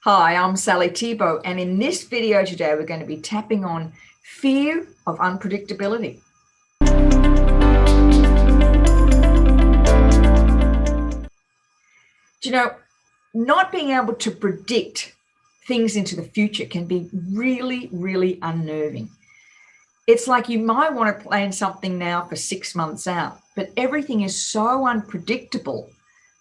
Hi, I'm Sally Thibault, and in this video today, we're going to be tapping on fear of unpredictability. You know, not being able to predict things into the future can be really, really unnerving. It's like you might want to plan something now for 6 months out, but everything is so unpredictable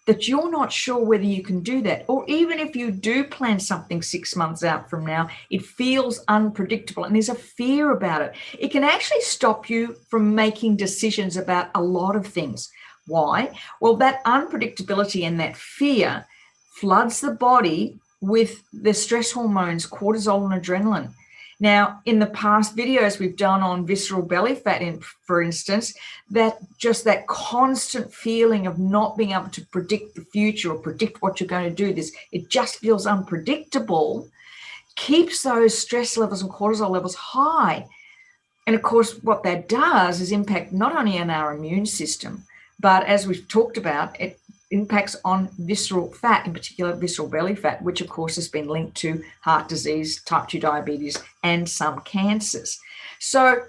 that you're not sure whether you can do that. Or even if you do plan something 6 months out from now, it feels unpredictable and there's a fear about it. It can actually stop you from making decisions about a lot of things. Why? Well, that unpredictability and that fear floods the body with the stress hormones, cortisol and adrenaline. Now, in the past videos we've done on visceral belly fat, for instance, that constant feeling of not being able to predict the future or predict what you're going to do, it just feels unpredictable, keeps those stress levels and cortisol levels high. And of course, what that does is impact not only on our immune system, but as we've talked about, it impacts on visceral fat, in particular visceral belly fat, which of course has been linked to heart disease, type 2 diabetes, and some cancers. So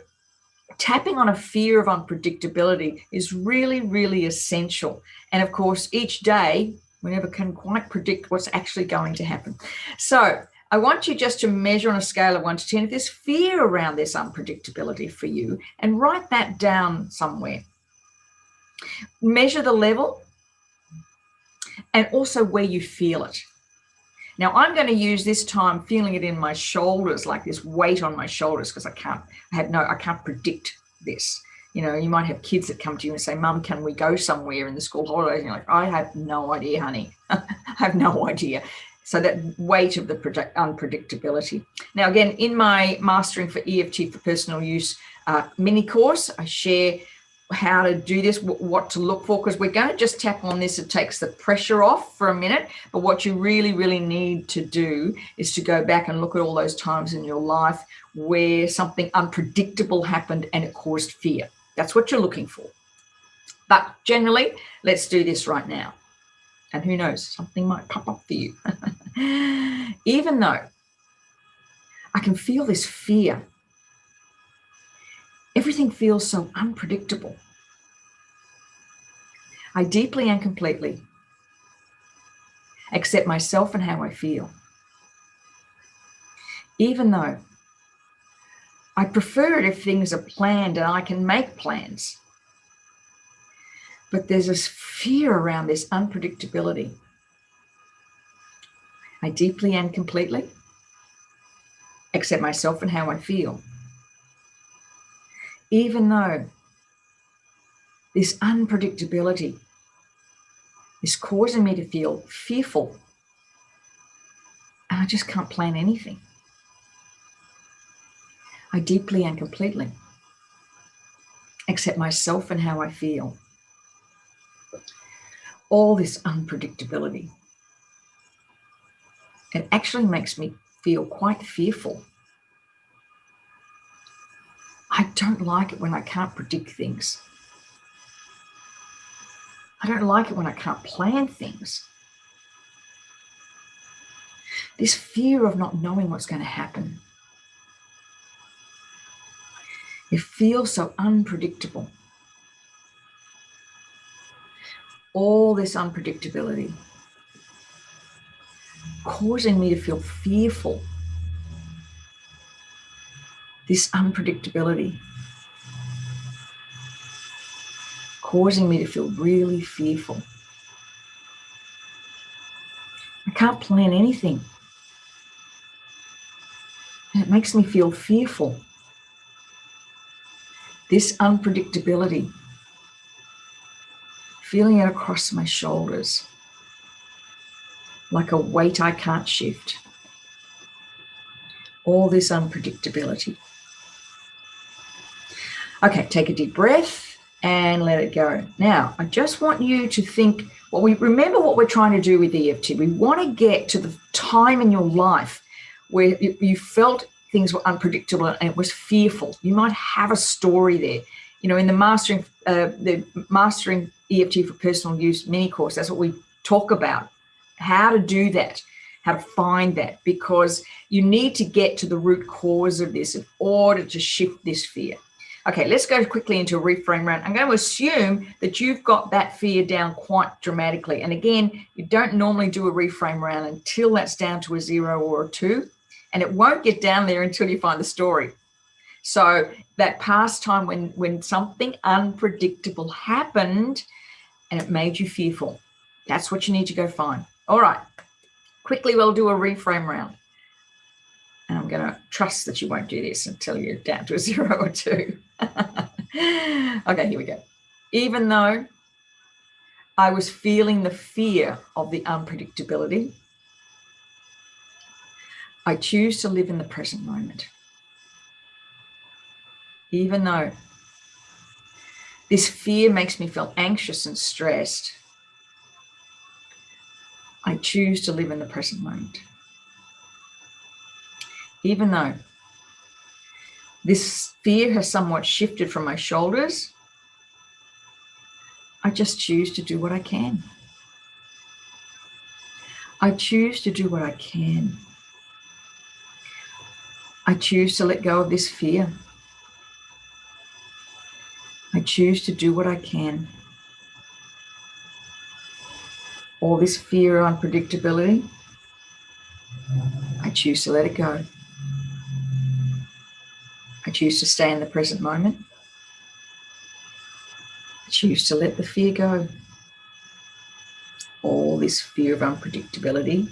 tapping on a fear of unpredictability is really, really essential. And of course, each day, we never can quite predict what's actually going to happen. So I want you just to measure on a scale of 1 to 10 if there's fear around this unpredictability for you, and write that down somewhere. Measure the level and also where you feel it. Now, I'm going to use this time feeling it in my shoulders, like this weight on my shoulders, because I can't predict this. You know, you might have kids that come to you and say, "Mum, can we go somewhere in the school holidays?" And you're like, "I have no idea, honey." I have no idea. So that weight of the unpredictability. Now, again, in my Mastering for EFT for Personal Use mini course, I share how to do this, what to look for, because we're going to just tap on this. It takes the pressure off for a minute, but what you really, really need to do is to go back and look at all those times in your life where something unpredictable happened and it caused fear. That's what you're looking for. But generally, let's do this right now. And who knows, something might pop up for you. Even though I can feel this fear, everything feels so unpredictable. I deeply and completely accept myself and how I feel. Even though I prefer it if things are planned and I can make plans. But there's this fear around this unpredictability. I deeply and completely accept myself and how I feel. Even though this unpredictability is causing me to feel fearful and I just can't plan anything. I deeply and completely accept myself and how I feel. All this unpredictability, it actually makes me feel quite fearful. I don't like it when I can't predict things. I don't like it when I can't plan things. This fear of not knowing what's going to happen. It feels so unpredictable. All this unpredictability causing me to feel fearful. This unpredictability causing me to feel really fearful. I can't plan anything. And it makes me feel fearful. This unpredictability, feeling it across my shoulders, like a weight I can't shift. All this unpredictability. Okay, take a deep breath and let it go. Now, I just want you to think, remember what we're trying to do with EFT. We want to get to the time in your life where you felt things were unpredictable and it was fearful. You might have a story there. You know, in the Mastering EFT for Personal Use mini course, that's what we talk about, how to do that. how to find that, because you need to get to the root cause of this in order to shift this fear. Okay, let's go quickly into a reframe round. I'm going to assume that you've got that fear down quite dramatically. And again, you don't normally do a reframe round until that's down to a 0 or a 2. And it won't get down there until you find the story. So that past time when something unpredictable happened and it made you fearful, that's what you need to go find. All right, quickly we'll do a reframe round. And I'm going to trust that you won't do this until you're down to a 0 or 2. Okay, here we go. Even though I was feeling the fear of the unpredictability, I choose to live in the present moment. Even though this fear makes me feel anxious and stressed, I choose to live in the present moment. Even though this fear has somewhat shifted from my shoulders, I just choose to do what I can. I choose to do what I can. I choose to let go of this fear. I choose to do what I can. All this fear of unpredictability, I choose to let it go. I choose to stay in the present moment. I choose to let the fear go. All this fear of unpredictability,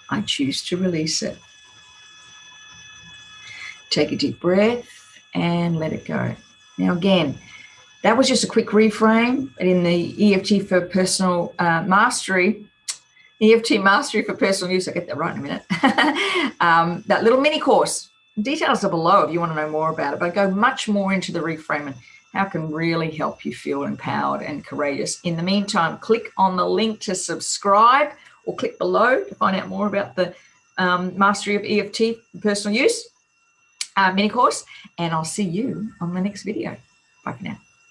I choose to release it. Take a deep breath and let it go. Now again, that was just a quick reframe in the EFT for personal mastery. EFT mastery for personal use. I'll get that right in a minute. That little mini course. Details are below if you want to know more about it, but I go much more into the reframe and how it can really help you feel empowered and courageous. In the meantime, click on the link to subscribe or click below to find out more about the Mastery of EFT personal use mini course, and I'll see you on the next video. Bye for now.